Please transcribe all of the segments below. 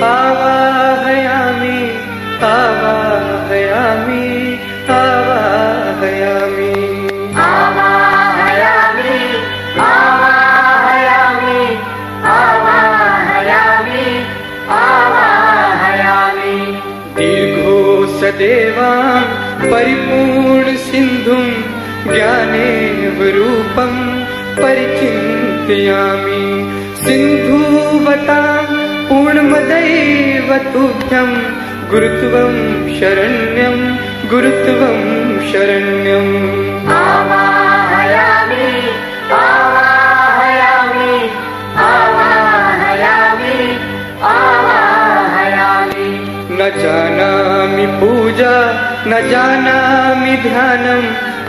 आवाहयामि आवाहयामि आवाहयामि आवाहयामि आवाहयामि आवाहयामि आवाहयामि दीर्घोऽसदेवां परिपूर्ण सिन्धुं ज्ञानेवरूपं परिचिन्तयामि सिन्धुवतां पूर्णमदैव तुभ्यं गुरुत्वं शरण्यं गुरुत्वं शरण्यम् आवाहयामि आवाहयामि आवाहयामि आवाहयामि न जानामि पूजा न जानामि ध्यानं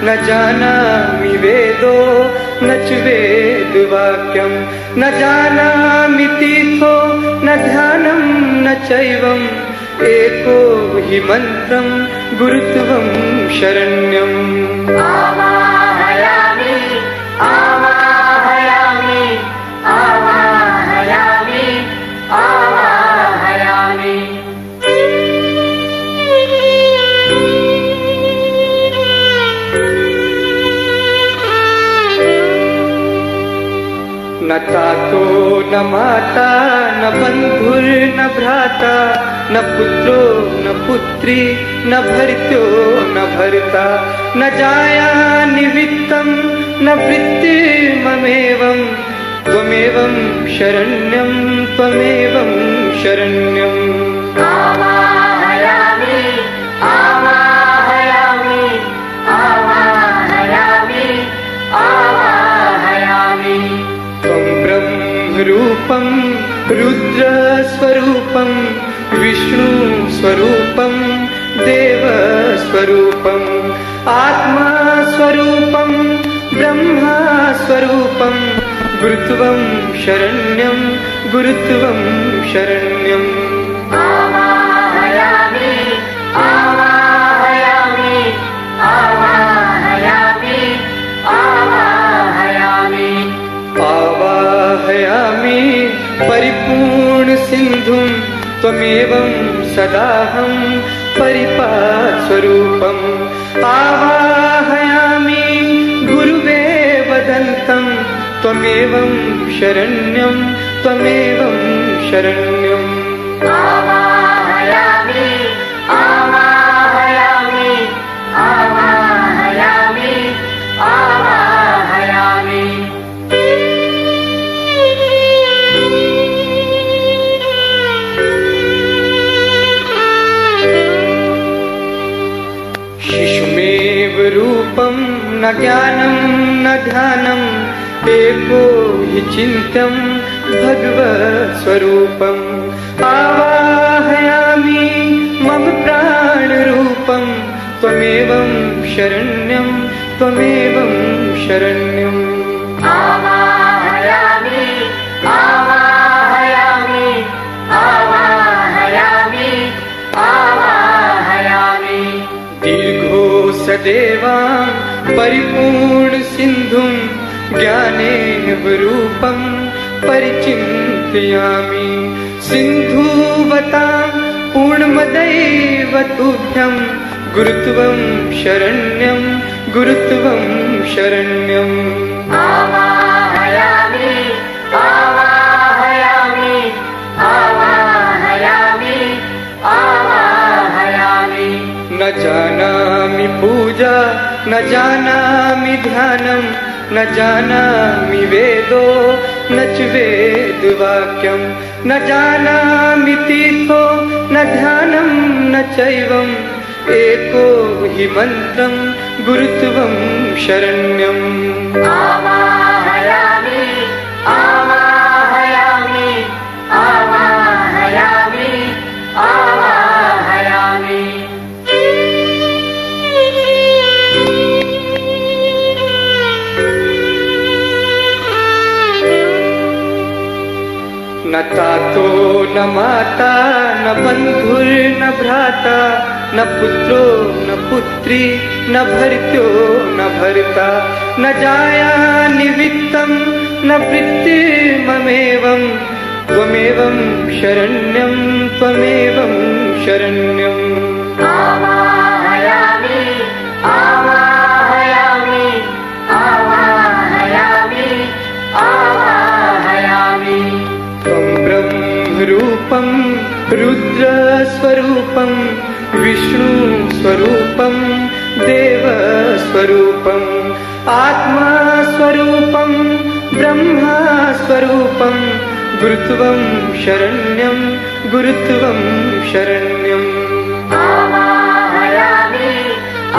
न जानामि वेदो न च वेदवाक्यं न जानामि तीर्थो न ध्यानं न चैवम् एको हि मन्त्रं गुरुत्वं शरण्यम् आवाहयामि आवाहयामि आवाहयामि आवाहयामि न तातो न माता न बन्धुर्न भ्राता न पुत्रो न पुत्री न भर्त्यो न भर्ता न जाया निमित्तं न वृत्तिममेवं त्वमेवं शरण्यं त्वमेवं शरण्यम् आवाहयामि आवाहयामि आवाहयामि आवाहयामि त्वं ब्रह्मरूपं रुद्रस्वरूपं विष्णुस्वरूपं देवस्वरूपम् आत्मास्वरूपं ब्रह्मस्वरूपं गुरुत्वं शरण्यं गुरुत्वं शरण्यम् आवाहयामि आवाहयामि आवाहयामि आवाहयामि आवाहयामि परिपूर्ण सिन्धुं त्वमेवं सदाहं परिपास्वरूपम् आवाहयामि गुरुवे वदन्तं त्वमेवं शरण्यं त्वमेवं शरण्यम् आवाहयामि आवाहयामि आवाहयामि आवाहयामि शिशुमेव रूपं न ज्ञानं न ध्यानं एको हि चिन्त्यं भगवत्स्वरूपम् आवाहयामि मम प्राणरूपं त्वमेवं शरण्यं त्वमेवं शरण्यम् आवाहयामि आवाहयामि आवाहयामि आवाहयामि दीर्घोऽसदेवां परिपूर्ण सिन्धुं ज्ञानेवरूपं परिचिन्तयामि सिन्धुवतां पूर्णमदैव तुभ्यं गुरुत्वं शरण्यं गुरुत्वं शरण्यम् आवाहयामि आवाहयामि आवाहयामि आवाहयामि न जानामि पूजा न जानामि ध्यानं न जानामि वेदो न च वेदवाक्यं न जानामि तीर्थो न ध्यानं न चैवम् एको हि मन्त्रं गुरुत्वं शरण्यम् आवाहयामि आवाहयामि आवाहयामि आवाहयामि न तातो न माता न बन्धुर्न भ्राता न पुत्रो न पुत्री न भर्त्यो न भर्ता न जाया निमित्तं न वृत्तिममेवं त्वमेवं शरण्यं त्वमेवं शरण्यम् आवाहयामि आवाहयामि आवाहयामि आवाहयामि। त्वं ब्रह्मरूपं रुद्रस्वरूपं विष्णुस्वरूपं देवस्वरूपम् आत्मास्वरूपं ब्रह्मस्वरूपं गुरुत्वं शरण्यं गुरुत्वं शरण्यम् आवाहयामि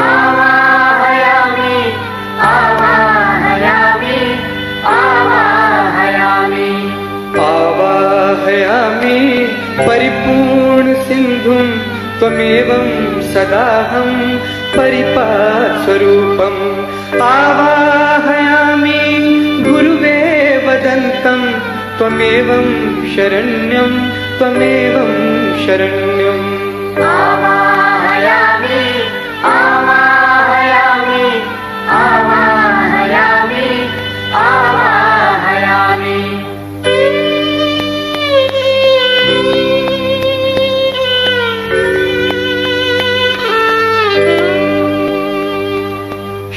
आवाहयामि आवाहयामि आवाहयामि। आवाहयामि परिपूर्णसिन्धुं त्वमेवं सदाहं परिपास्वरूपम् आवाहयामि गुरुवे वदन्तं त्वमेवं शरण्यं त्वमेवं शरण्यम् आवाहयामि आवाहयामि आवाहयामि आवाहयामि।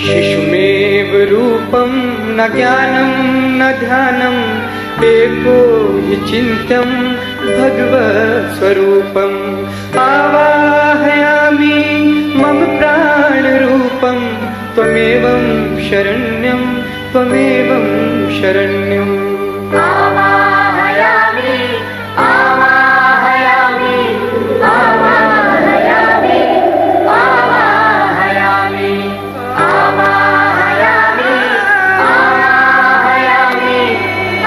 शिशुमेव रूपं न ज्ञानं न ध्यानम् एको हि चिन्त्यं भगवत्स्वरूपम् आवाहयामि मम प्राणरूपं त्वमेवं शरण्यं त्वमेवं शरण्यम् आवाहयामि आवाहयामि आवाहयामि आवाहयामि आवाहयामि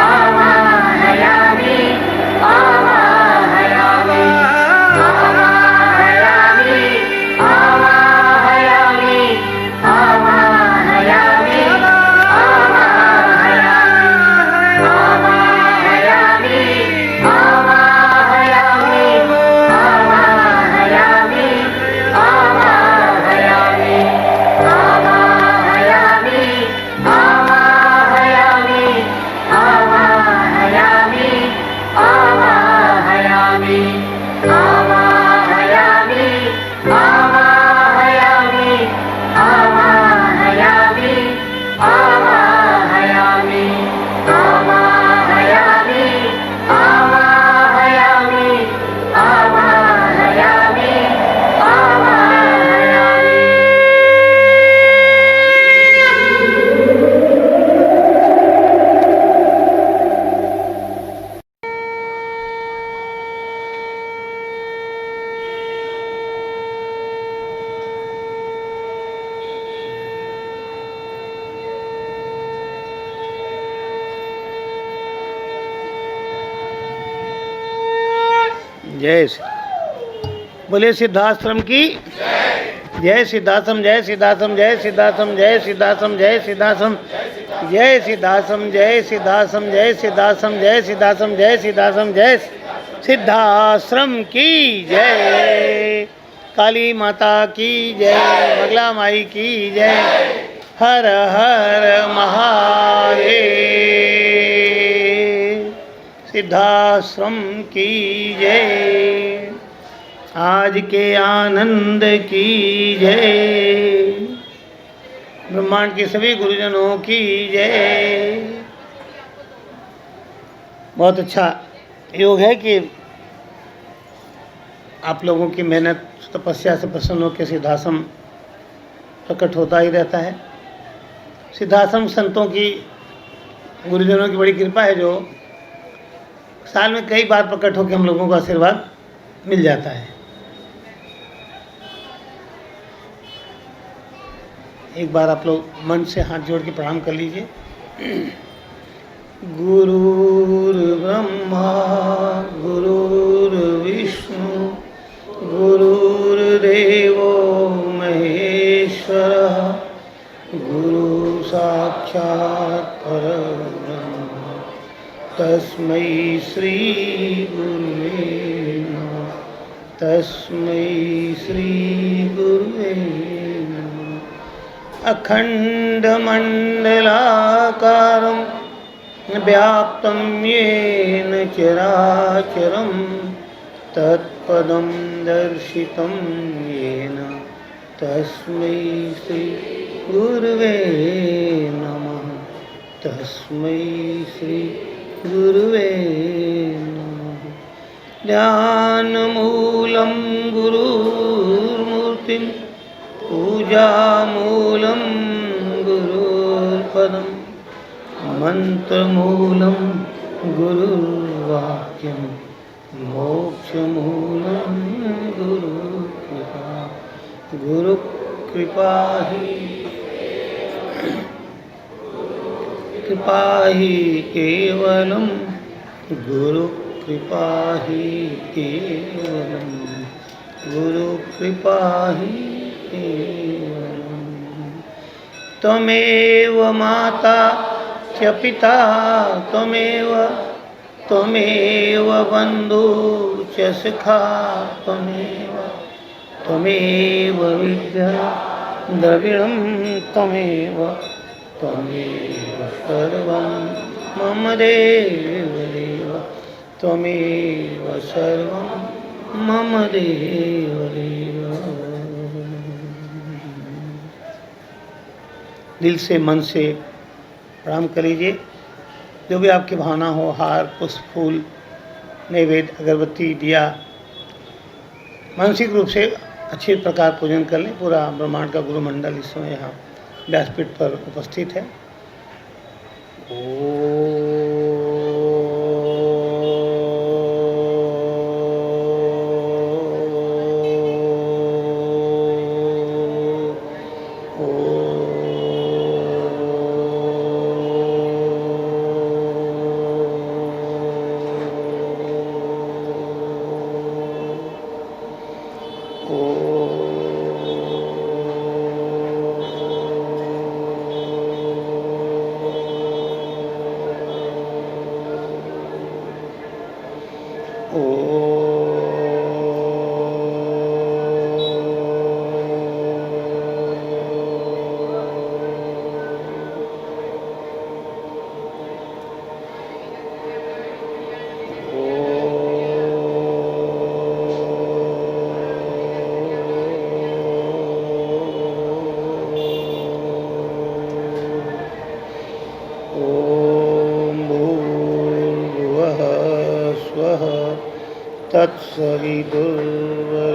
आवाहयामि आवाहयामि आवाहयामि आवाहयामि आवाहयामि आवाहयामि जय श्री बोले सिद्धाश्रम की जय सिद्धाश्रम जय सिद्धाश्रम जय सिद्धाश्रम जय सिद्धाश्रम जय सिद्धाश्रम जय सिद्धाश्रम जय सिद्धाश्रम जय सिद्धाश्रम जय सिद्धाश्रम जय सिद्धाश्रम जय सिद्धाश्रम की जय काली माता की जय मंगला माई की जय हर हर महादेव सिद्धाश्रम की जय आज के आनंद की जय ब्रह्मांड के सभी गुरुजनों की जय। बहुत अच्छा योग है कि आप लोगों की मेहनत तपस्या से प्रसन्न होकर सिद्धाश्रम प्रकट होता ही रहता है। सिद्धाश्रम संतों की गुरुजनों की बड़ी कृपा है जो साल में कई बार प्रकट होकर हम लोगों को आशीर्वाद मिल जाता है। एक बार आप लोग मन से हाथ जोड़ के प्रणाम कर लीजिए। गुरुर्ब्रह्मा गुरुर्विष्णु गुरुर्देवो महेश्वरः गुरु साक्षात् परब्रह्म तस्मै श्री गुरुवे नमः तस्मै श्री गुरुवे नमः। अखंडमंडलाकारं व्याप्तं येन चराचरं तत्पदं दर्शितं येन तस्मै श्री गुरुवे नमः। तस्मै श्री गुरुवे नमः। ध्यानमूलं गुरुर्मूर्तिं पूजामूलं गुरुर्पदं मंत्रमूलं गुरुर्वाक्यं मोक्षमूलं गुरुकृपा। गुरुकृपा ही केवलं गुरुकृपा ही केवलं गुरुकृपा ही केवलं। त्वमेव माता च पिता त्वमेव बन्धु च सखा त्वमेव विद्या द्रविणं त्वमेव सर्वं मम देवदेव त्वमेव सर्वं मम देवदेव। दिल से मन से प्रणाम कर लीजिए। जो भी आपकी भावना हो, हार पुष्प फूल नैवेद्य अगरबत्ती दिया मानसिक रूप से अच्छी प्रकार पूजन कर लें। पूरा ब्रह्मांड का गुरु मंडल इस समय यहाँ व्यासपीठ पर उपस्थित है।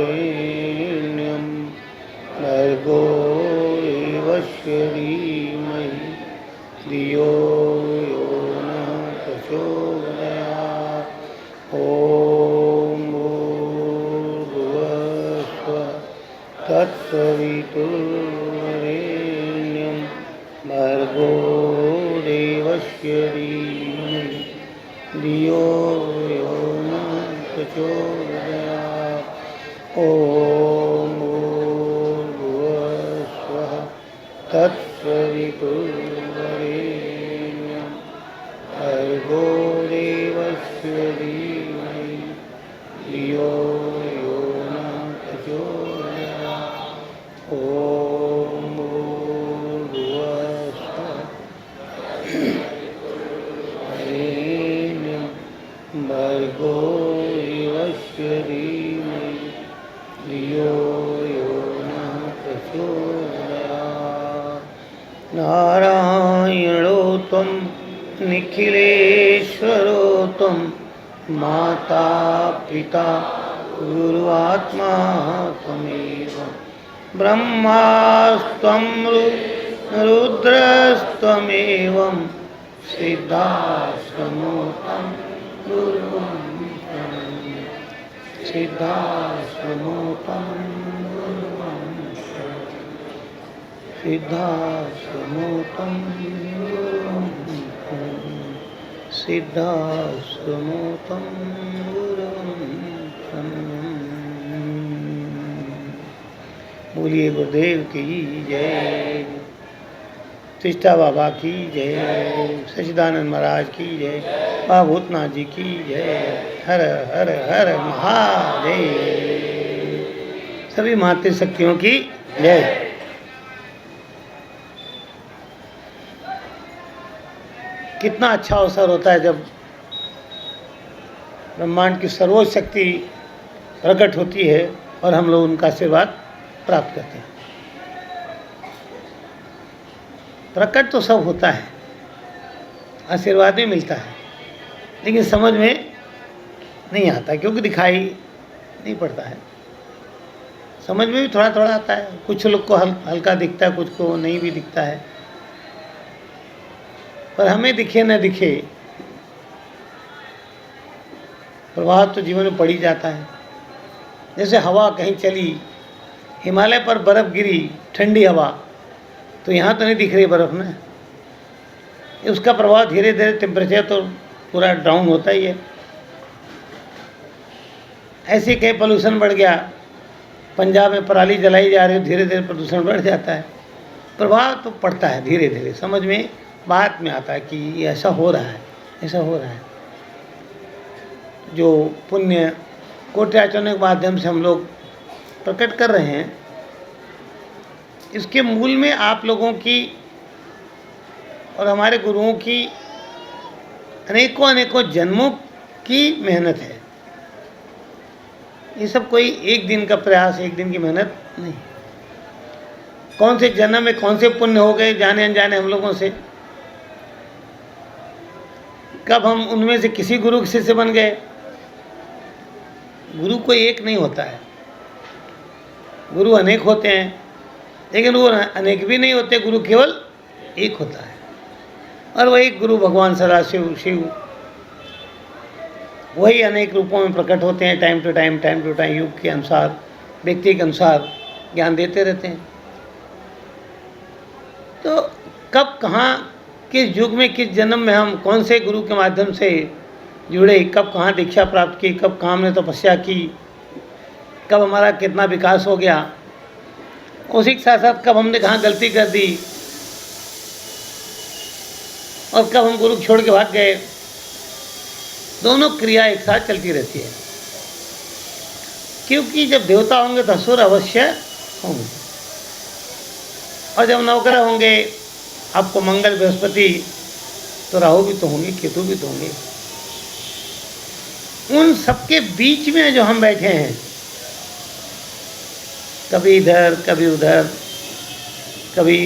तत्सवितुर्वरेण्यं भर्गो देवस्य धीमहि धियो यो नः प्रचोदयात्। ॐ भूर्भुवः स्वः तत्सवितुर्वरेण्यं भर्गो देवस्य धीमहि धियो यो नः प्रचोदयात्। ॐ भूर्भुवः स्वः तत्सवितुर्वरेण्यं भर्गो देवस्य धीमहि धियो यो नः प्रचोदयात्। ॐ भूर्भुवः स्वः भर्गो देवस्य धीमहि धियो यो नः प्रचोदयात्। नारायणो त्वं निखिलेश्वरो त्वं माता पिता गुरुआत्मा त्वमेव ब्रह्मास्त्वं रुद्रस्त्वमेवं सिद्धाश्रमो त्वं गुरुं सिद्धाश्रमो त्वं गुरुं सिद्धाश्रमो त्वं गुरुं सिद्धाश्रमो त्वं गुरुं। बोलिए गुरुदेव की जय। तिष्ठा बाबा की जय। सच्चिदानंद महाराज की जय। बाबा भूतनाथ जी की जय। हर हर हर महादेव। सभी मातृशक्तियों की जय। कितना अच्छा अवसर होता है जब ब्रह्मांड की सर्वोच्च शक्ति प्रकट होती है और हम लोग उनका आशीर्वाद प्राप्त करते हैं। प्रकट तो सब होता है, आशीर्वाद भी मिलता है, लेकिन समझ में नहीं आता क्योंकि दिखाई नहीं पड़ता है। समझ में भी थोड़ा थोड़ा आता है, कुछ लोग को हल्का दिखता है, कुछ को नहीं भी दिखता है। पर हमें दिखे न दिखे, प्रभाव तो जीवन में पड़ ही जाता है। जैसे हवा कहीं चली, हिमालय पर बर्फ़ गिरी, ठंडी हवा, तो यहाँ तो नहीं दिख रही बर्फ़ में, उसका प्रभाव धीरे धीरे टेम्परेचर तो पूरा डाउन होता ही है। ऐसे कहीं पोल्यूशन बढ़ गया, पंजाब में पराली जलाई जा रही है, धीरे धीरे प्रदूषण बढ़ जाता है। प्रभाव तो पड़ता है धीरे धीरे, समझ में बात में आता है कि ये ऐसा हो रहा है, ऐसा हो रहा है। जो पुण्य कोट्याचरण के माध्यम से हम लोग प्रकट कर रहे हैं, इसके मूल में आप लोगों की और हमारे गुरुओं की अनेकों अनेकों जन्मों की मेहनत है। ये सब कोई एक दिन का प्रयास, एक दिन की मेहनत नहीं। कौन से जन्म में कौन से पुण्य हो गए जाने अनजाने हम लोगों से, कब हम उनमें से किसी गुरु के शिष्य बन गए। गुरु कोई एक नहीं होता है, गुरु अनेक होते हैं, लेकिन वो अनेक भी नहीं होते, गुरु केवल एक होता है। और वही गुरु भगवान सदाशिव शिव, वही अनेक रूपों में प्रकट होते हैं। टाइम टू टाइम युग के अनुसार, व्यक्ति के अनुसार ज्ञान देते रहते हैं। तो कब कहाँ किस युग में किस जन्म में हम कौन से गुरु के माध्यम से जुड़े, कब कहाँ दीक्षा प्राप्त की, कब कहाँ हमने तपस्या की, कब हमारा कितना विकास हो गया, उसी के साथ साथ कब हमने कहाँ गलती कर दी और कब हम गुरु छोड़ के भाग गए, दोनों क्रिया एक साथ चलती रहती है। क्योंकि जब देवता होंगे तो असुर अवश्य होंगे, और जब नवग्रह होंगे, आपको मंगल बृहस्पति, तो राहु भी तो होंगे, केतु भी तो होंगे। उन सबके बीच में जो हम बैठे हैं, कभी इधर कभी उधर, कभी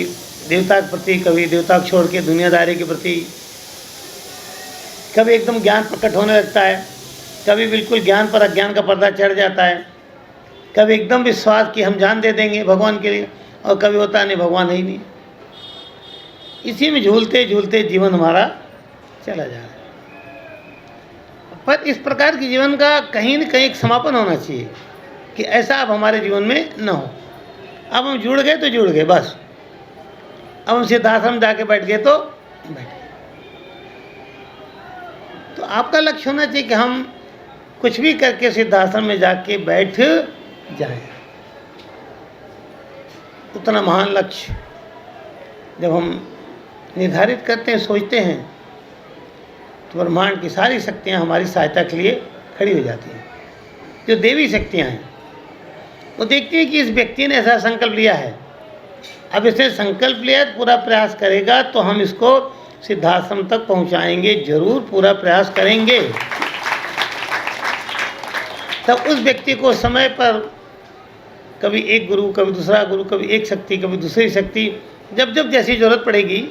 देवता के प्रति, कभी देवता को छोड़ के दुनियादारी के प्रति, कभी एकदम ज्ञान प्रकट होने लगता है, कभी बिल्कुल ज्ञान पर अज्ञान का पर्दा चढ़ जाता है, कभी एकदम विश्वास कि हम जान दे देंगे भगवान के लिए, और कभी होता नहीं भगवान है ही नहीं। इसी में झूलते झूलते जीवन हमारा चला जा रहा है। पर इस प्रकार के जीवन का कहीं न कहीं एक समापन होना चाहिए कि ऐसा अब हमारे जीवन में न हो। अब हम जुड़ गए तो जुड़ गए बस, अब हम सिद्धाश्रम जाके बैठ गए तो बैठ गए। तो आपका लक्ष्य होना चाहिए कि हम कुछ भी करके सिद्धाश्रम में जाके बैठ जाएं। उतना महान लक्ष्य जब हम निर्धारित करते हैं, सोचते हैं, तो ब्रह्मांड की सारी शक्तियाँ हमारी सहायता के लिए खड़ी हो जाती हैं। जो देवी शक्तियाँ हैं वो देखती हैं कि इस व्यक्ति ने ऐसा संकल्प लिया है, अब इसने संकल्प लिया, पूरा प्रयास करेगा तो हम इसको सिद्धाश्रम तक पहुंचाएंगे, जरूर पूरा प्रयास करेंगे। तब उस व्यक्ति को समय पर कभी एक गुरु, कभी दूसरा गुरु, कभी एक शक्ति, कभी दूसरी शक्ति, जब जब जैसी जरूरत पड़ेगी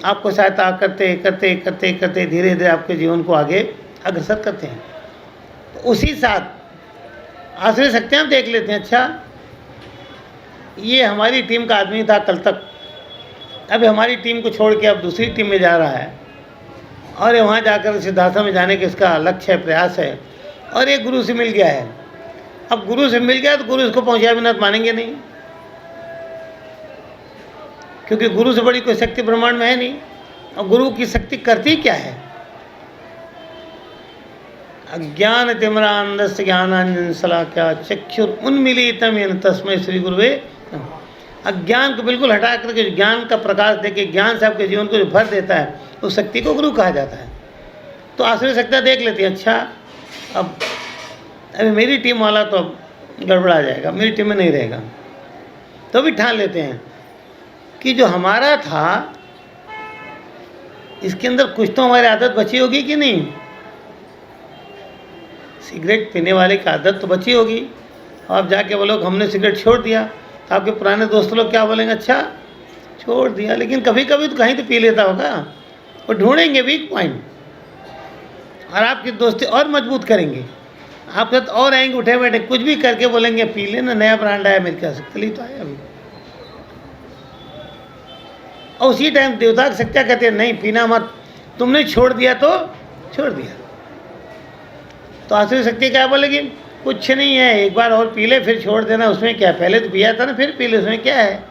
आपको सहायता करते करते करते करते धीरे धीरे आपके जीवन को आगे अग्रसर करते हैं। तो उसी साथ आश्रय शक्तियाँ हम देख लेते हैं, अच्छा ये हमारी टीम का आदमी था कल तक, अब हमारी टीम को छोड़ के अब दूसरी टीम में जा रहा है, और ये वहाँ जाकर सिद्धाश्रम में जाने के इसका लक्ष्य है, प्रयास है, और एक गुरु से मिल गया है। अब गुरु से मिल गया तो गुरु इसको पहुँचाए बिना मानेंगे नहीं, क्योंकि गुरु से बड़ी कोई शक्ति ब्रह्मांड में है नहीं। और गुरु की शक्ति करती क्या है? अज्ञान तिमिरांधस्य ज्ञानांजन शलाकया चक्षुरुन्मीलितं येन तस्मै श्री गुरुवे नमः। अज्ञान को बिल्कुल हटा करके ज्ञान का प्रकाश देके ज्ञान से आपके जीवन को जो भर देता है, उस शक्ति को गुरु कहा जाता है। तो आश्रय शक्तियाँ देख लेती हैं, अच्छा अब अभी मेरी टीम वाला तो अब गड़बड़ा जाएगा, मेरी टीम में नहीं रहेगा, तो भी ठान लेते हैं कि जो हमारा था इसके अंदर कुछ तो हमारी आदत बची होगी कि नहीं? सिगरेट पीने वाले की आदत तो बची होगी। आप जाके बोलो कि हमने सिगरेट छोड़ दिया, तो आपके पुराने दोस्त लोग क्या बोलेंगे? अच्छा छोड़ दिया, लेकिन कभी कभी तो कहीं तो पी लेता होगा। वो ढूंढेंगे वीक पॉइंट और आपकी दोस्ती और मजबूत करेंगे। आप साथ और आएंगे उठे बैठे, कुछ भी करके बोलेंगे पी लेना, नया ब्रांड आया मेरे ख्याल से, कल ही तो आया अभी। और उसी टाइम देवता की सच्चा कहते हैं नहीं पीना मत, तुमने छोड़ दिया तो छोड़ दिया। तो आसुरी शक्ति क्या बोलेगी? कुछ नहीं है, एक बार और पी ले फिर छोड़ देना, उसमें क्या, पहले तो पिया था ना, फिर पी ले, उसमें क्या है।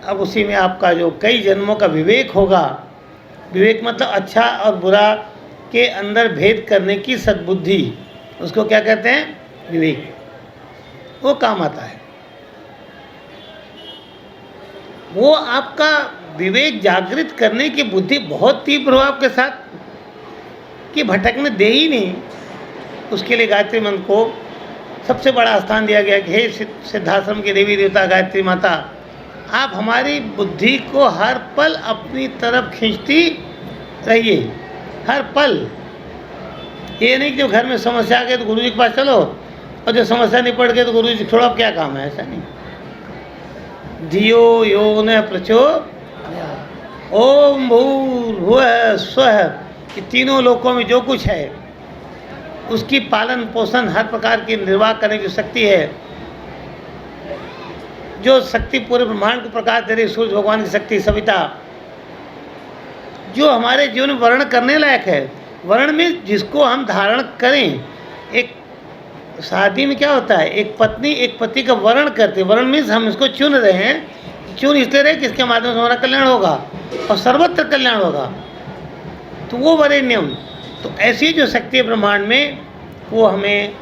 अब उसी में आपका जो कई जन्मों का विवेक होगा, विवेक मतलब अच्छा और बुरा के अंदर भेद करने की सद्बुद्धि, उसको क्या कहते हैं? विवेक। वो काम आता है। वो आपका विवेक जागृत करने की बुद्धि बहुत तीव्र हो आपके साथ कि भटकने दे ही नहीं। उसके लिए गायत्री मंत्र को सबसे बड़ा स्थान दिया गया कि हे सिद्धाश्रम की देवी देवता गायत्री माता, आप हमारी बुद्धि को हर पल अपनी तरफ खींचती रहिए, हर पल। ये नहीं कि जो घर में समस्या आ गई तो गुरु जी के पास चलो, और जो समस्या निपट गई तो गुरु जी छोड़ो, अब क्या काम है, ऐसा नहीं। धियो यो न प्रचोदयात्, ओम भूर्भुवः स्वः, कि तीनों लोकों में जो कुछ है उसकी पालन पोषण हर प्रकार की निर्वाह करने की शक्ति है। जो शक्ति पूरे ब्रह्मांड को प्रकाश दे रही, सूर्य भगवान की शक्ति, सविता, जो हमारे जीवन में वर्ण करने लायक है। वर्ण में जिसको हम धारण करें। एक शादी में क्या होता है, एक पत्नी एक पति का वर्ण करते, वर्ण में हम इसको चुन रहे हैं। चुन इसलिए रहे कि इसके माध्यम से हमारा कल्याण होगा और सर्वत्र कल्याण होगा, तो वो वरेण्यम। तो ऐसी जो शक्ति है ब्रह्मांड में, वो हमें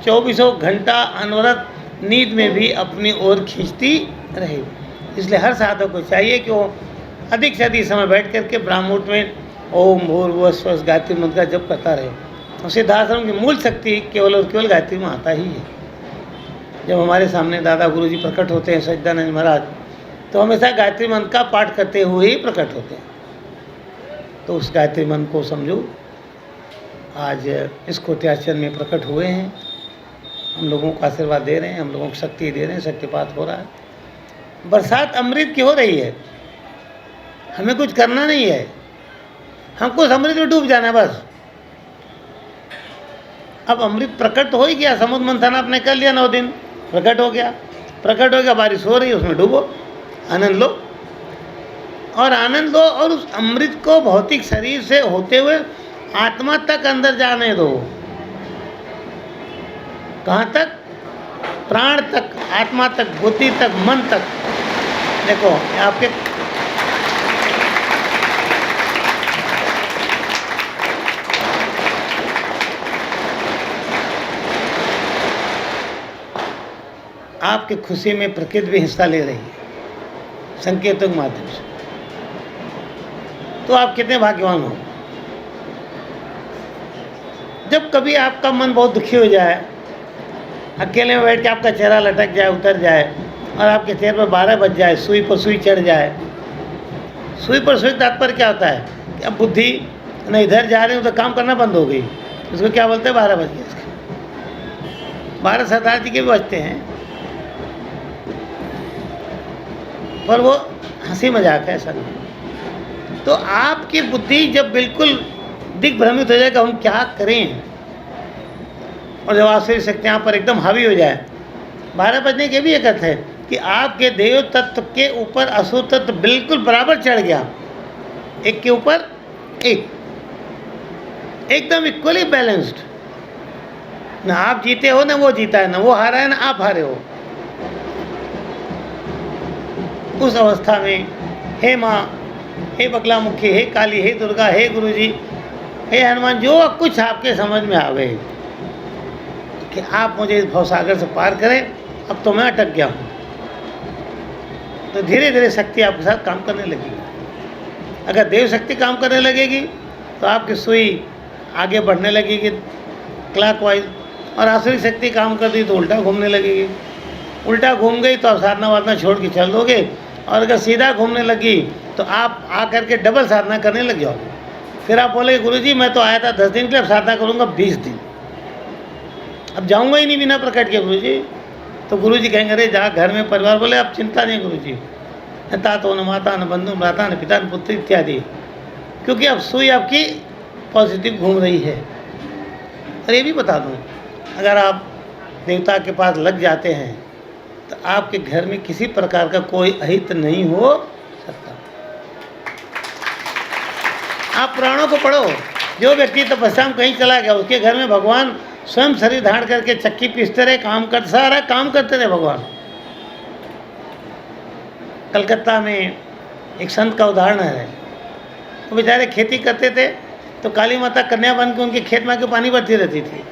24 घंटा अनवरत नींद में भी अपनी ओर खींचती रहे। इसलिए हर साधक को चाहिए कि वो अधिक से अधिक समय बैठ करके ब्राह्मण में ओम भूर्भुवः स्वः गायत्री मंत्र का जप करता रहे। और सिद्धाश्रम की मूल शक्ति केवल और केवल गायत्री में आता ही है। जब हमारे सामने दादा गुरु जी प्रकट होते हैं, सच्चिदानंद महाराज, तो हमेशा गायत्री मंत्र का पाठ करते हुए ही प्रकट होते हैं। तो उस गायत्री मंत्र को समझो, आज इस कोट्याचरण में प्रकट हुए हैं, हम लोगों को आशीर्वाद दे रहे हैं, हम लोगों को शक्ति दे रहे हैं, शक्तिपात हो रहा है। बरसात अमृत की हो रही है, हमें कुछ करना नहीं है, हमको उस अमृत में डूब जाना है बस। अब अमृत प्रकट हो ही गया, समुद्र मंथन आपने कर लिया, 9 दिन प्रकट हो गया, प्रकट हो गया, बारिश हो रही है, उसमें डूबो, आनंद लो और आनंद लो। और उस अमृत को भौतिक शरीर से होते हुए आत्मा तक अंदर जाने दो। कहाँ तक? प्राण तक, आत्मा तक, बुद्धि तक, मन तक। देखो आपके आपकी खुशी में प्रकृति भी हिस्सा ले रही है संकेतों के माध्यम से। तो आप कितने भाग्यवान हो। जब कभी आपका मन बहुत दुखी हो जाए, अकेले में बैठ के आपका चेहरा लटक जाए, उतर जाए, और आपके चेहरे पर 12 बज जाए, सुई पर सुई चढ़ जाए। सुई पर सुई तात्पर्य क्या होता है कि अब बुद्धि न इधर जा रही, उधर काम करना बंद हो गई, उसको क्या बोलते हैं? 12 बज गए। 12 सरदार जी के भी बजते हैं, पर वो हंसी मजाक है, ऐसा नहीं। तो आपकी बुद्धि जब बिल्कुल दिग्भ्रमित हो जाएगा, हम क्या करें, और जब आसुरी शक्तियाँ पर एकदम हावी हो जाए। 12 बजने के भी एक अर्थ है कि आपके देव तत्व के ऊपर असुर तत्व बिल्कुल बराबर चढ़ गया, एक के ऊपर एक, एकदम इक्वली बैलेंस्ड। ना आप जीते हो ना वो जीता है, ना वो हारा है ना आप हारे हो। उस अवस्था में हे माँ, हे बगला मुखी, हे काली, हे दुर्गा, हे गुरुजी, हे हनुमान, जो कुछ आपके समझ में आवे कि आप मुझे इस भवसागर से पार करें, अब तो मैं अटक गया हूँ। तो धीरे धीरे शक्ति आपके साथ काम करने लगेगी। अगर देव शक्ति काम करने लगेगी तो आपकी सुई आगे बढ़ने लगेगी क्लॉकवाइज, और आसुरी शक्ति काम कर दी तो उल्टा घूमने लगेगी। उल्टा घूम गई तो आप साधना वाधना छोड़ के चल दोगे, और अगर सीधा घूमने लगी तो आप आकर के डबल साधना करने लग जाओगे। फिर आप बोले गुरुजी मैं तो आया था 10 दिन के लिए, अब साधना करूँगा 20 दिन, अब जाऊँगा ही नहीं बिना प्रकट के गुरुजी। तो गुरुजी कहेंगे अरे जा घर में परिवार, बोले अब चिंता नहीं गुरुजी, न तातो न माता न बंधु न भ्राता न पिता न पुत्र इत्यादि, क्योंकि अब सुई आपकी पॉजिटिव घूम रही है। और ये भी बता दूँ, अगर आप देवता के पास लग जाते हैं तो आपके घर में किसी प्रकार का कोई अहित नहीं हो सकता। आप पुराणों को पढ़ो, जो व्यक्ति तपस्या में कहीं चला गया उसके घर में भगवान स्वयं शरीर धारण करके चक्की पीसते रहे, काम करते, सारा काम करते रहे भगवान। कलकत्ता में एक संत का उदाहरण है, वो बेचारे खेती करते थे तो काली माता कन्या बन के उनके खेत में आके पानी भरती रहती थी।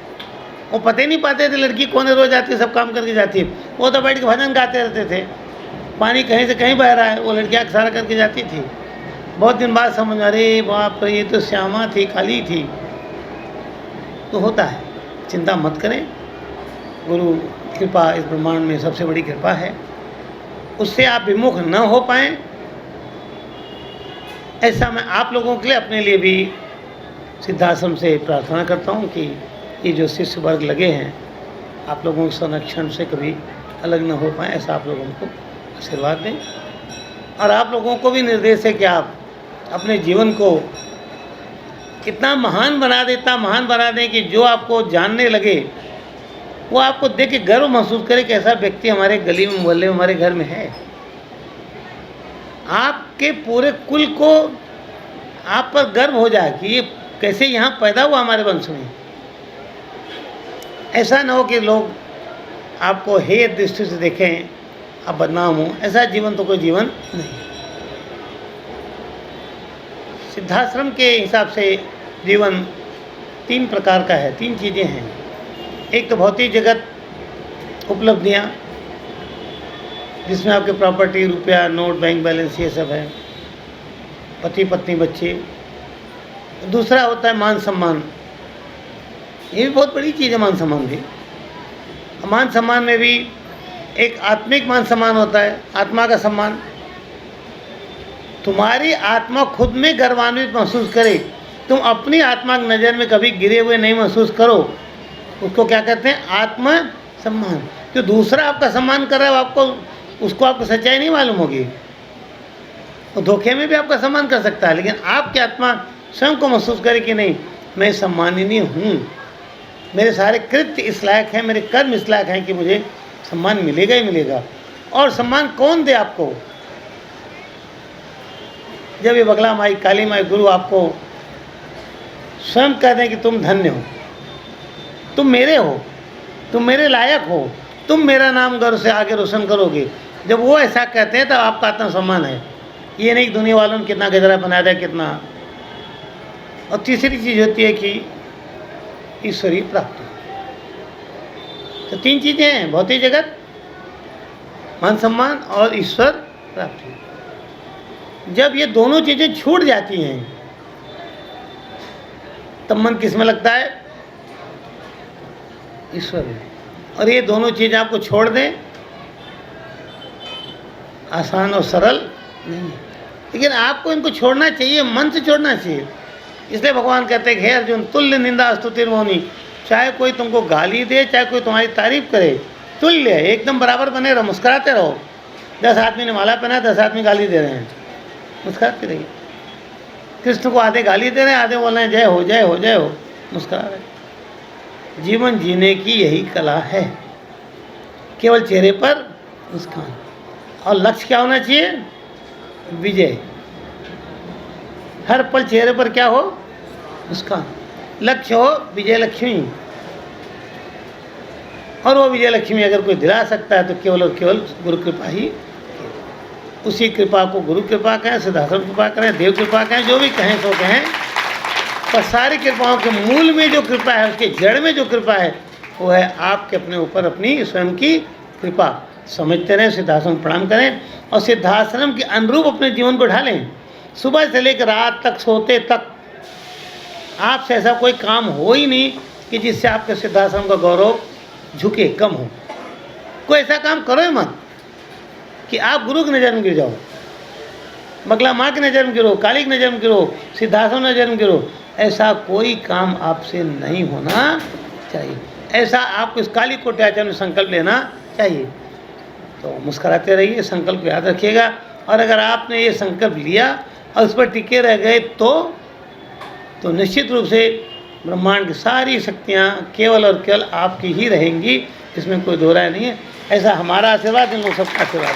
वो पता ही नहीं पाते थे लड़की कौन है, रोज आती है, सब काम करके जाती है, वो तो बैठ के भजन गाते रहते थे। पानी कहीं से कहीं बह रहा है, वो लड़कियाँ सारा करके जाती थी। बहुत दिन बाद समझ में, अरे बाप रे ये तो श्यामा थी, काली थी। तो होता है, चिंता मत करें, गुरु कृपा इस ब्रह्मांड में सबसे बड़ी कृपा है, उससे आप विमुख न हो पाएँ, ऐसा मैं आप लोगों के लिए अपने लिए भी सिद्धाश्रम से प्रार्थना करता हूँ कि ये जो शिष्य वर्ग लगे हैं आप लोगों के संरक्षण से कभी अलग न हो पाए, ऐसा आप लोगों को आशीर्वाद दें। और आप लोगों को भी निर्देश है कि आप अपने जीवन को इतना महान बना दें, इतना महान बना दें कि जो आपको जानने लगे वो आपको देख के गर्व महसूस करे कि ऐसा व्यक्ति हमारे गली में, मोहल्ले में, हमारे घर में है। आपके पूरे कुल को आप पर गर्व हो जाए कि ये कैसे यहाँ पैदा हुआ हमारे वंश में। ऐसा न हो कि लोग आपको हे दृष्टि से देखें, आप बदनाम हो, ऐसा जीवन तो कोई जीवन नहीं। सिद्धाश्रम के हिसाब से जीवन 3 प्रकार का है, 3 चीज़ें हैं। एक तो भौतिक जगत, उपलब्धियाँ, जिसमें आपके प्रॉपर्टी, रुपया, नोट, बैंक बैलेंस, ये सब है, पति पत्नी बच्चे। दूसरा होता है मान सम्मान, ये भी बहुत बड़ी चीज़ है मान सम्मान भी। मान सम्मान में भी एक आत्मिक मान सम्मान होता है, आत्मा का सम्मान। तुम्हारी आत्मा खुद में गर्वान्वित महसूस करे, तुम अपनी आत्मा की नज़र में कभी गिरे हुए नहीं महसूस करो, उसको क्या कहते हैं? आत्मा सम्मान। जो दूसरा आपका सम्मान कर रहा है आपको, उसको आपको सच्चाई नहीं मालूम होगी, तो धोखे में भी आपका सम्मान कर सकता है, लेकिन आपकी आत्मा स्वयं को महसूस करे कि नहीं मैं सम्माननीय हूँ, मेरे सारे कृत्य इस लायक हैं, मेरे कर्म इस लायक हैं कि मुझे सम्मान मिलेगा ही मिलेगा। और सम्मान कौन दे आपको? जब ये बगला माई, काली माई, गुरु आपको स्वयं कह दें कि तुम धन्य हो, तुम मेरे हो, तुम मेरे लायक हो, तुम मेरा नाम गर्व से आगे रोशन करोगे, जब वो ऐसा कहते हैं तब आपका आत्मसम्मान है। ये नहीं कि दुनिया वालों ने कितना गजरा बनाया था, कितना। और तीसरी चीज़ होती है कि ईश्वरीय प्राप्ति। तो 3 चीज़ें हैं, भौतिक जगत, मान सम्मान और ईश्वर प्राप्ति। जब ये दोनों चीज़ें छूट जाती हैं तब मन किस में लगता है? ईश्वर में। और ये दोनों चीज़ें आपको छोड़ दें, आसान और सरल नहीं है, लेकिन आपको इनको छोड़ना चाहिए, मन से छोड़ना चाहिए। इसलिए भगवान कहते हैं, हे अर्जुन, तुल्य निंदा स्तुति मौनी, चाहे कोई तुमको गाली दे, चाहे कोई तुम्हारी तारीफ करे, तुल्य, एकदम बराबर बने रहो, मुस्कुराते रहो। 10 आदमी ने माला पहना, 10 आदमी गाली दे रहे हैं, मुस्कुराते रहिए। कृष्ण को आधे गाली दे रहे हैं, आधे बोल रहे हैं जय हो जय हो जय हो, मुस्कुरा रहे। जीवन जीने की यही कला है, केवल चेहरे पर मुस्कान। और लक्ष्य क्या होना चाहिए? विजय। हर पल चेहरे पर क्या हो? मुस्कान। लक्ष्य हो विजय लक्ष्मी। और वो विजय लक्ष्मी अगर कोई दिला सकता है तो केवल और केवल गुरु कृपा ही। उसी कृपा को गुरु कृपा कहें, सिद्धाश्रम कृपा करें, देव कृपा कहें, जो भी कहें सो कहें, पर सारी कृपाओं के मूल में जो कृपा है, उसके जड़ में जो कृपा है, वो है आपके अपने ऊपर अपनी स्वयं की कृपा। समझते रहें, सिद्धाश्रम प्रणाम करें और सिद्धाश्रम के अनुरूप अपने जीवन को ढालें। सुबह से लेकर रात तक, सोते तक आपसे ऐसा कोई काम हो ही नहीं कि जिससे आपके सिद्धाश्रम का गौरव झुके, कम हो। कोई ऐसा काम करो ही मत कि आप गुरु की नज़र में गिर जाओ, बगला माँ की नज़र में गिरो, काली की नज़र में गिरो, सिद्धासन नज़र में गिरो, ऐसा कोई काम आपसे नहीं होना चाहिए। ऐसा आपको इस काली कोट्याचरण में संकल्प लेना चाहिए। तो मुस्कुराते रहिए, संकल्प याद रखिएगा। और अगर आपने ये संकल्प लिया और उस पर टिके रह गए तो निश्चित रूप से ब्रह्मांड की सारी शक्तियाँ केवल और केवल आपकी ही रहेंगी, इसमें कोई दो राय नहीं है। ऐसा हमारा आशीर्वाद, इन लोग सबका आशीर्वाद।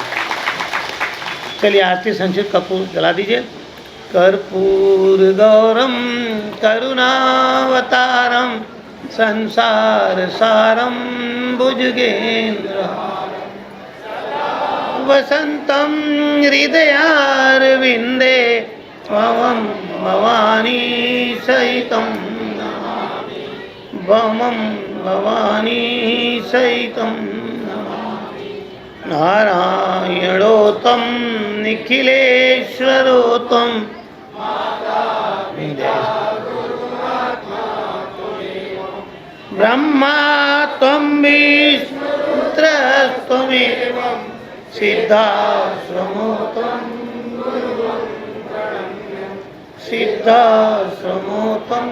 चलिए आरती संचित कपूर जला दीजिए। कर्पूर गौरम करुणावतारम संसार सारम भुजगेन्द्र वसंतम हृदयारविंदे त्वं भवानी सहितं नमामि, त्वं भवानी सहितं नमामि। नारायणोत्तम निखिलेश्वरोत्तम ब्रह्मा त्वं विष्णुरुद्रस्त्वमेव सिद्धाश्रमोत्तम सिद्धाश्रमोत्तम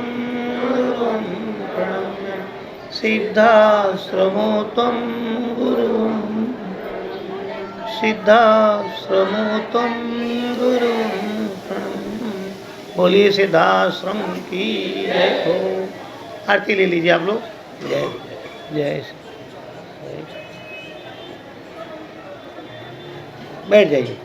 गुरुं प्रणम्य सिद्धाश्रमोत्तम गुरुं सिद्धाश्रमोत्तम गुरुं प्रणम्य। बोलिए सिद्धाश्रम की जय हो। आरती ले लीजिए आप लोग। जय जय। बैठ जाइए।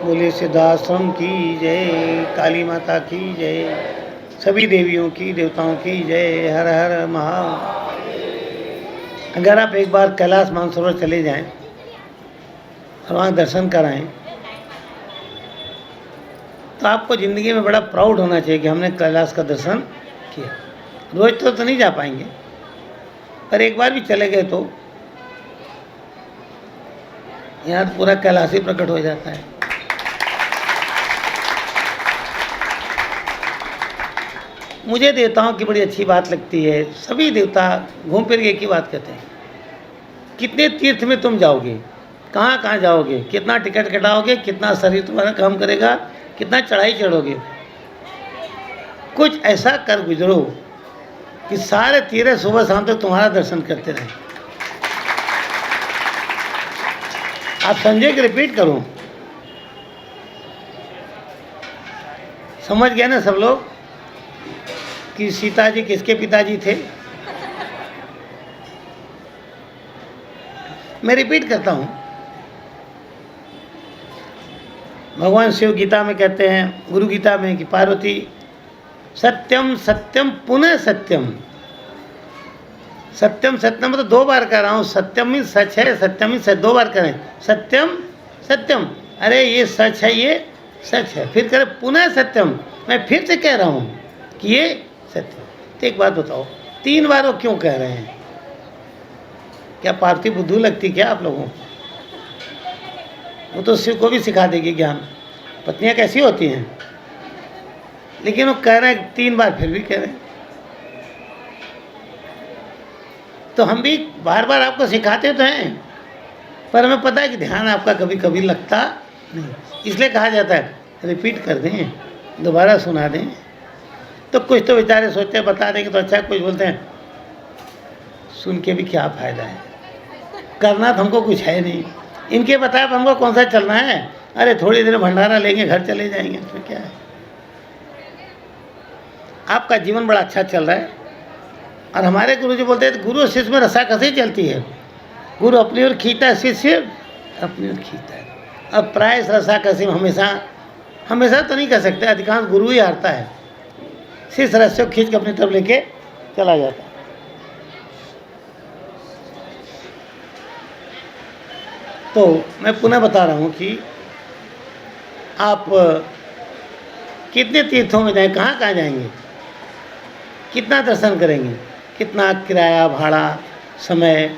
बोले सिद्धाश्रम की जय, काली माता की जय, सभी देवियों की देवताओं की जय। हर हर महादेव। अगर आप एक बार कैलाश मानसरोवर चले जाएं और वहाँ दर्शन कराएं तो आपको ज़िंदगी में बड़ा प्राउड होना चाहिए कि हमने कैलाश का दर्शन किया। रोज तो नहीं जा पाएंगे, पर एक बार भी चले गए तो यहाँ पूरा कैलाश ही प्रकट हो जाता है। मुझे देवताओं की बड़ी अच्छी बात लगती है। सभी देवता घूम फिर के एक ही बात कहते हैं, कितने तीर्थ में तुम जाओगे, कहाँ कहाँ जाओगे, कितना टिकट कटाओगे, कितना शरीर तुम्हारा काम करेगा, कितना चढ़ाई चढ़ोगे। कुछ ऐसा कर गुजरो कि सारे तीर्थ सुबह शाम तक तुम्हारा दर्शन करते रहें। आप संजय के रिपीट करो। समझ गए ना सब लोग कि सीता जी किसके पिताजी थे? मैं रिपीट करता हूँ। भगवान शिव गीता में कहते हैं, गुरु गीता में, कि पार्वती सत्यम सत्यम पुनः सत्यम। सत्यम सत्यम तो दो बार कह रहा हूँ। सत्यम ही सच है, सत्यम ही सच, दो बार करें। सत्यम सत्यम, अरे ये सच है, ये सच है। फिर करें पुनः सत्यम, मैं फिर से कह रहा हूँ कि ये सत्य। तो एक बात बताओ, तीन बार वो क्यों कह रहे हैं? क्या पार्थिव बुद्धू लगती क्या आप लोगों को? वो तो शिव को भी सिखा देगी ज्ञान। पत्नियां कैसी होती हैं, लेकिन वो कह रहे हैं तीन बार, फिर भी कह रहे हैं। तो हम भी बार बार आपको सिखाते तो हैं, पर हमें पता है कि ध्यान आपका कभी कभी लगता नहीं। इसलिए कहा जाता है रिपीट कर दें, दोबारा सुना दें। तो कुछ तो बेचारे सोचते हैं बता देंगे तो अच्छा, कुछ बोलते हैं सुन के भी क्या फ़ायदा है, करना तो हमको कुछ है नहीं। इनके बताए हमको कौन सा चलना है। अरे थोड़ी देर भंडारा लेंगे, घर चले जाएंगे, उसमें क्या है। आपका जीवन बड़ा अच्छा चल रहा है। और हमारे गुरु जी बोलते हैं गुरु और शिष्य में रसाकसी चलती है, गुरु अपनी ओर खींचता है, शिष्य अपनी ओर खींचता है। अब प्राय रसाकसी में हमेशा तो नहीं कह सकते, अधिकांश गुरु ही हारता है, शिष्य रस्से को खींच के अपनी तरफ लेके चला जाता है। तो मैं पुनः बता रहा हूँ कि आप कितने तीर्थों में जाएं, कहाँ कहाँ जाएंगे, कितना दर्शन करेंगे, कितना किराया भाड़ा समय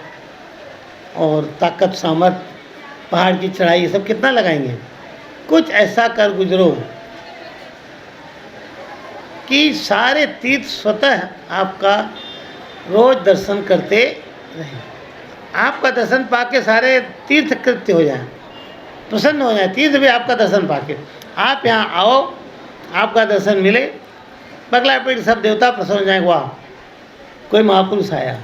और ताकत सामर्थ्य, पहाड़ की चढ़ाई, ये सब कितना लगाएंगे। कुछ ऐसा कर गुजरो कि सारे तीर्थ स्वतः आपका रोज दर्शन करते रहें, आपका दर्शन पाके सारे तीर्थ कृत्य हो जाएं, प्रसन्न हो जाए, तीर्थ भी आपका दर्शन पाके। आप यहाँ आओ, आपका दर्शन मिले, बगला पेड़ सब देवता प्रसन्न हो जाएंगे, वाह कोई महापुरुष आया।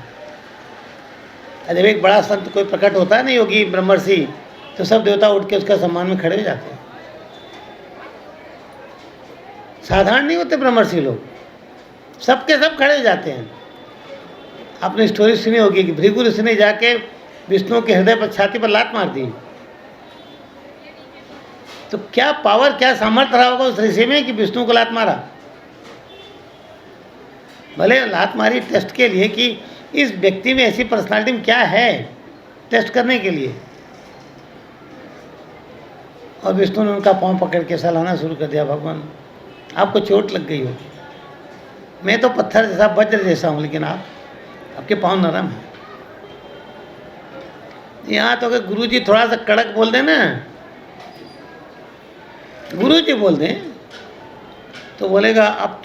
जब एक बड़ा संत कोई प्रकट होता है ना, योगी ब्रह्मर्षि, तो सब देवता उठ के उसका सम्मान में खड़े हो जाते हैं। साधारण नहीं होते ब्रह्मर्षि लोग, सबके सब खड़े हो जाते हैं। आपने स्टोरी सुनी होगी कि भृगु ऋषि ने जाके विष्णु के हृदय पर, छाती पर लात मार दी। तो क्या पावर, क्या सामर्थ्य रहा होगा उस ऋषि में कि विष्णु को लात मारा। भले लात मारी टेस्ट के लिए कि इस व्यक्ति में ऐसी पर्सनालिटी में क्या है, टेस्ट करने के लिए। और विष्णु ने उनका पांव पकड़ के सहलाना शुरू कर दिया, भगवान आपको चोट लग गई होगी, मैं तो पत्थर जैसा वज्र जैसा हूँ, लेकिन आपके पांव नरम है। यहाँ तो अगर गुरु जी थोड़ा सा कड़क बोल दें ना, गुरु जी बोल दें तो बोलेगा अब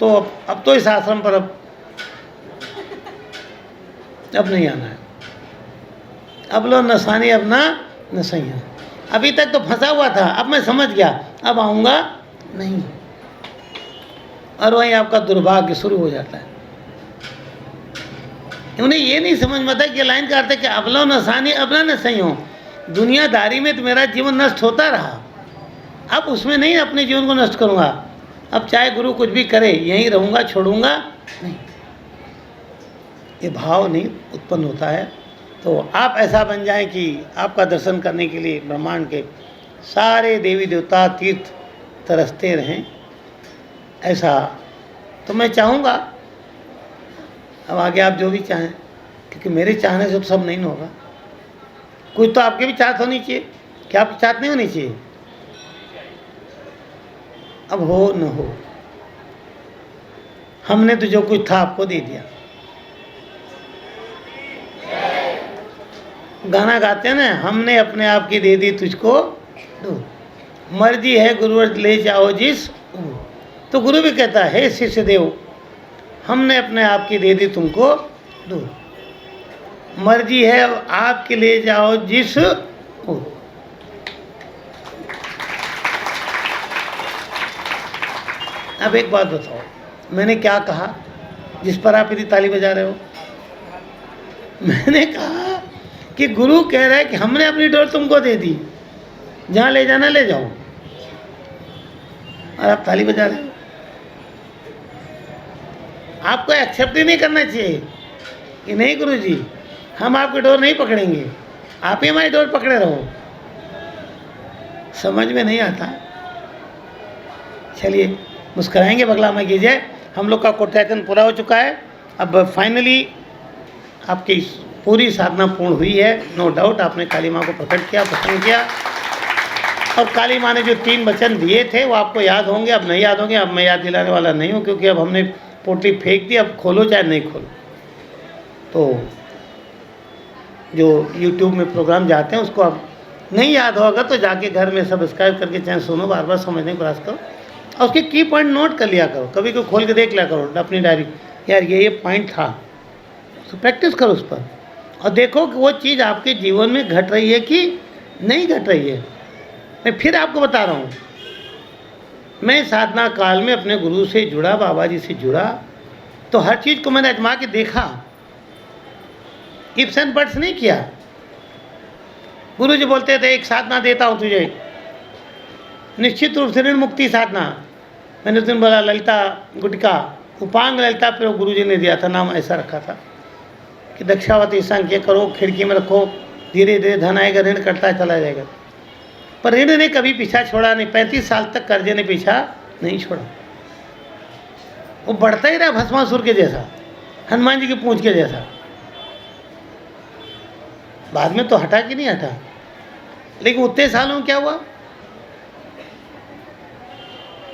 तो इस आश्रम पर अब नहीं आना है, अब लो नसानी अब ना नसैया। अभी तक तो फंसा हुआ था, अब मैं समझ गया, अब आऊँगा नहीं। और वहीं आपका दुर्भाग्य शुरू हो जाता है। उन्हें ये नहीं समझ में आता कि लाइन का अर्थ है कि अब लो नसानी अब ना नसई हो। दुनियादारी में तो मेरा जीवन नष्ट होता रहा, अब उसमें नहीं अपने जीवन को नष्ट करूँगा। अब चाहे गुरु कुछ भी करे, यहीं रहूँगा, छोड़ूंगा नहीं, ये भाव नहीं उत्पन्न होता है। तो आप ऐसा बन जाएं कि आपका दर्शन करने के लिए ब्रह्मांड के सारे देवी देवता तीर्थ तरसते रहें, ऐसा तो मैं चाहूँगा। अब आगे आप जो भी चाहें, क्योंकि मेरे चाहने से तो सब नहीं होगा, कुछ तो आपके भी चाहत होनी चाहिए, क्या आपकी चाहत नहीं होनी चाहिए। अब हो न हो, हमने तो जो कुछ था आपको दे दिया। गाना गाते हैं ना, हमने अपने आप की दे दी तुझको दो, मर्जी है गुरुवर ले जाओ जिस। तो गुरु भी कहता है हे शिष्य देव, हमने अपने आप की दे दी तुमको दो, मर्जी है आपके ले जाओ जिस। अब एक बात बताओ, मैंने क्या कहा जिस पर आप यदि ताली बजा रहे हो। मैंने कहा कि गुरु कह रहा है कि हमने अपनी डोर तुमको दे दी, जहाँ ले जाना ले जाओ, और आप ताली बजा रहे हो। आपको एक्सेप्ट ही नहीं करना चाहिए कि नहीं गुरु जी हम आपकी डोर नहीं पकड़ेंगे, आप ही हमारी डोर पकड़े रहो। समझ में नहीं आता। चलिए मुस्कुराएंगे, बगला में कीजिए। हम लोग का कोट्याचन पूरा हो चुका है। अब फाइनली आपकी पूरी साधना पूर्ण हुई है, नो डाउट। आपने काली माँ को प्रकट किया, प्रसन्न किया, और काली माँ ने जो 3 वचन दिए थे वो आपको याद होंगे। अब नहीं याद होंगे, अब मैं याद दिलाने वाला नहीं हूँ, क्योंकि अब हमने पोटली फेंक दी। अब खोलो चाहे नहीं खोलो। तो जो YouTube में प्रोग्राम जाते हैं उसको अब नहीं याद होगा तो जाके घर में सब्सक्राइब करके चाहे सुनो, बार बार समझने का प्रयास करो, और उसके की पॉइंट नोट कर लिया करो। कभी कोई खोल के देख लिया करो अपनी डायरी, यार ये पॉइंट था, तो प्रैक्टिस करो उस पर, और देखो कि वो चीज़ आपके जीवन में घट रही है कि नहीं घट रही है। मैं फिर आपको बता रहा हूँ, मैं साधना काल में अपने गुरु से जुड़ा, बाबा जी से जुड़ा, तो हर चीज़ को मैंने आजमा के देखा, इफ्स एंड बट्स नहीं किया। गुरु जी बोलते थे एक साधना देता हूँ तुझे, निश्चित रूप से ऋण मुक्ति साधना। मैंने उस दिन बोला ललिता गुटका उपांग ललिता प्रयोग गुरु जी ने दिया था, नाम ऐसा रखा था कि दक्षावती संख्य करो, खिड़की में रखो, धीरे धीरे धन आएगा, ऋण करता चला जाएगा। पर ऋण ने कभी पीछा छोड़ा नहीं, 35 साल तक कर्जे ने पीछा नहीं छोड़ा। वो बढ़ता ही रहा भस्मासुर के जैसा, हनुमान जी की पूंछ के जैसा। बाद में तो हटा कि नहीं हटा, लेकिन उतने सालों में क्या हुआ,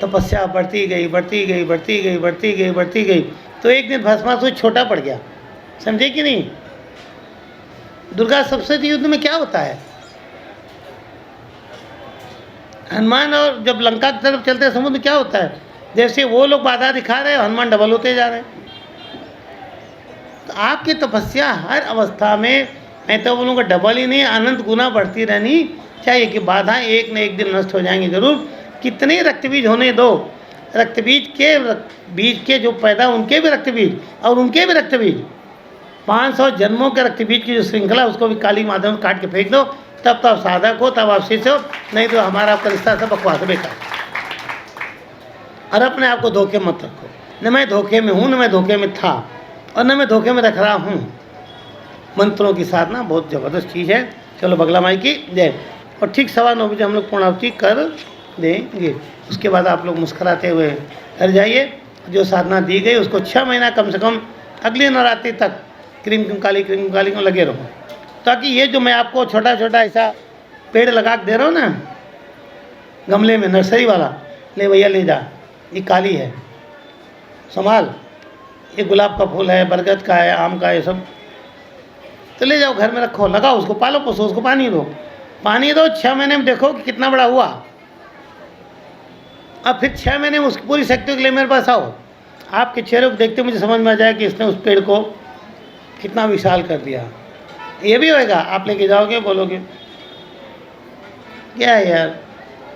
तपस्या बढ़ती गई बढ़ती गई बढ़ती गई बढ़ती गई बढ़ती गई, तो एक दिन भस्मासुर छोटा पड़ गया। समझे कि नहीं? दुर्गा सप्तशती युद्ध में क्या होता है, हनुमान और जब लंका की तरफ चलते हैं समुद्र, क्या होता है, जैसे वो लोग बाधा दिखा रहे हैं, हनुमान डबल होते जा रहे हैं। तो आपकी तपस्या हर अवस्था में, मैं तो बोलूँगा डबल ही नहीं, अनंत गुना बढ़ती रहनी चाहिए कि बाधा एक न एक दिन नष्ट हो जाएंगी जरूर। कितने रक्तबीज होने दो, रक्तबीज के जो पैदा, उनके भी रक्तबीज और उनके भी रक्तबीज, 500 जन्मों के रक्तबीज की जो श्रृंखला, उसको भी काली माध्यम काट के फेंक दो, तब तो आप साधक हो, तब आप शिष्य हो, नहीं तो हमारा आपका रिश्ता सब बकवास बेकार। और अपने आप को धोखे मत रखो, न मैं धोखे में हूँ, न मैं धोखे में था, और न मैं धोखे में रख रहा हूँ। मंत्रों की साधना बहुत ज़बरदस्त चीज़ है। चलो बगला माई की जय। और ठीक 9:15 बजे हम लोग पूर्णाहुति कर देंगे। उसके बाद आप लोग मुस्कुराते हुए घर जाइए। जो साधना दी गई उसको 6 महीना कम से कम अगली नवरात्रि तक क्रीम काली में लगे रहो, ताकि ये जो मैं आपको छोटा छोटा ऐसा पेड़ लगा के दे रहा हूँ ना, गमले में, नर्सरी वाला, ले भैया ले जा, ये काली है, संभाल, ये गुलाब का फूल है, बरगद का है, आम का है, सब तो ले जाओ घर में रखो, लगाओ उसको, पालो पोसो उसको, पानी दो 6 महीने में देखो कि कितना बड़ा हुआ। अब फिर 6 महीने में उसकी पूरी शक्ति के लिए मेरे पास आओ, आपके चेहरे को देखते मुझे समझ में आ जाए कि इसने उस पेड़ को कितना विशाल कर दिया। ये भी होएगा, आप लेके जाओगे, बोलोगे क्या है यार,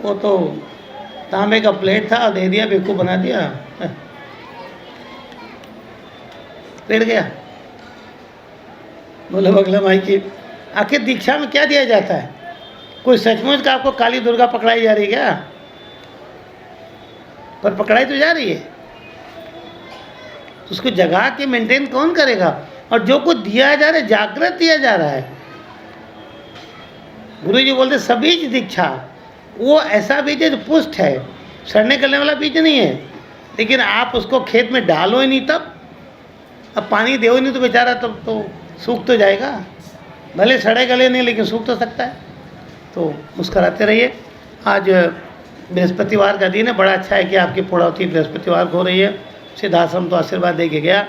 वो तो तांबे का प्लेट था, दे दिया, बेवकूफ़ बना दिया, पेड़ गया। बोले बगला माई की आखिर दीक्षा में क्या दिया जाता है? कोई सचमुच का आपको काली दुर्गा पकड़ाई जा रही है क्या? पर पकड़ाई तो जा रही है, तो उसको जगा के मेंटेन कौन करेगा? और जो कुछ दिया जा रहा है, जागृत दिया जा रहा है। गुरु जी बोलते सबीज दीक्षा, वो ऐसा बीज है जो पुष्ट है, सड़ने गलने वाला बीज नहीं है। लेकिन आप उसको खेत में डालो ही नहीं, तब अब पानी दो ही नहीं तो बेचारा तब तो सूख तो जाएगा, भले सड़े गले नहीं लेकिन सूख तो सकता है। तो मुस्कराते रहिए। आज बृहस्पतिवार का दिन है, बड़ा अच्छा है कि आपकी पूर्णाहुति बृहस्पतिवार को हो रही है। सिद्धाश्रम तो आशीर्वाद दे के गया।